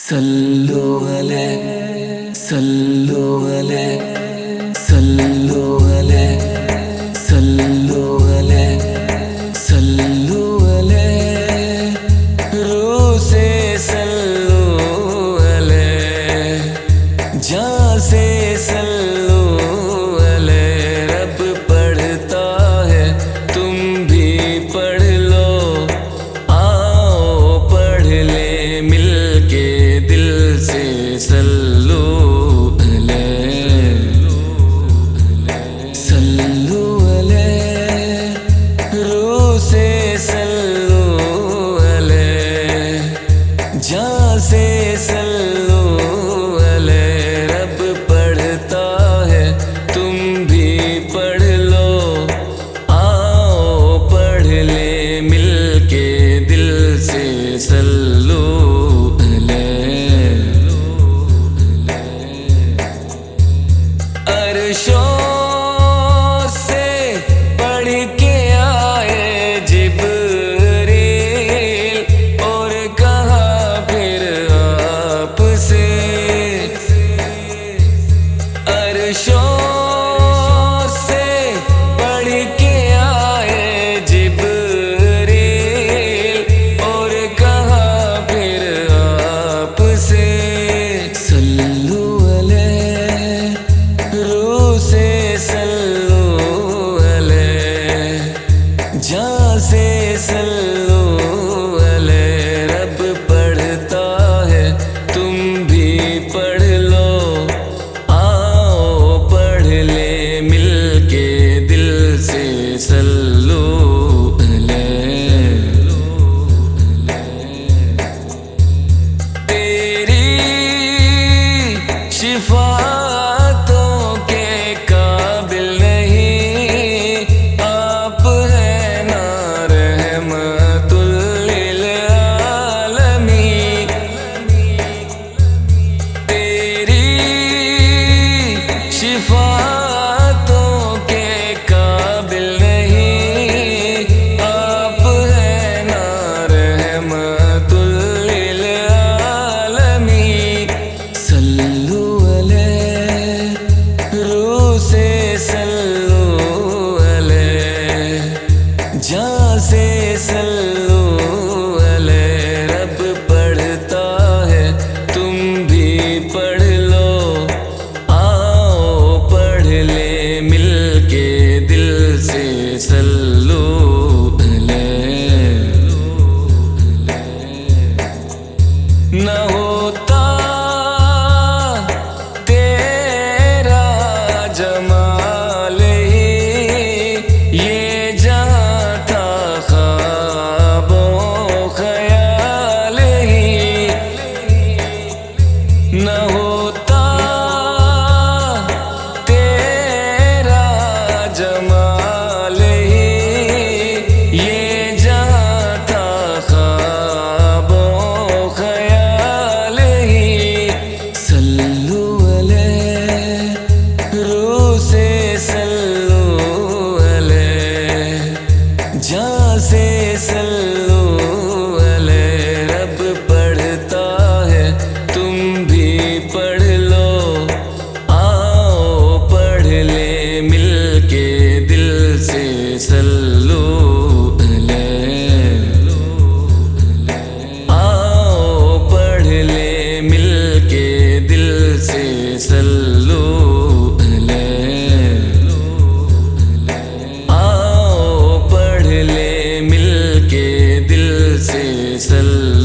صلو علیہ صلو علیہ صلو علیہ صلو علیہ صلو علیہ روح سے صلو علیہ جان سے صلو علیہ رب پڑھتا ہے تم بھی پڑھ لو آؤ پڑھ لے مل کے دل سے صلو علیہ صلو علیہ روح سے صلو علیہ جان سے صلو علیہ رب پڑھتا ہے تم بھی پڑھ لو آؤ پڑھ لے مل کے دل سے صلو عرشوں سے پڑھ کے آئے جبریل اور کہا پھر آپ سے عرشوں سے پڑھ کے آئے جبریل اور کہا پھر آپ سے صلو علیہ روح سے صلو علیہ جان سے صلو علیہ رب پڑھتا ہے تم بھی پڑھ لو آؤ پڑھ لے مل کے دل سے صلو علیہ تیری شفاعتوں کے قابل نہیں آپ ہیں نا رحمت للعالمین تیری شفاعتوں کے قابل نہیں آپ ہیں نا رحمت للعالمین صلو علیہ روح سے صلو علیہ جان سے صلو علیہ رب پڑھتا ہے تم بھی پڑھ لو آؤ پڑھ لے مل کے دل سے صلو علیہ نہ ہوتا تیرا جمال ہی یہ جہاں تھا خواب و خیال ہی نہ ہوتا تیرا جمال ہی یہ جہاں تھا خواب و خیال ہی صلو علیہ روح سے صلو علیہ جان سے صلو علیہ رب پڑھتا ہے تم بھی پڑھ لو آؤ پڑھ لے مل کے دل سے صلو علیہ آؤ پڑھ لے مل کے دل سے صلو علیہ آؤ پڑھ لے مل کے دل سے صلو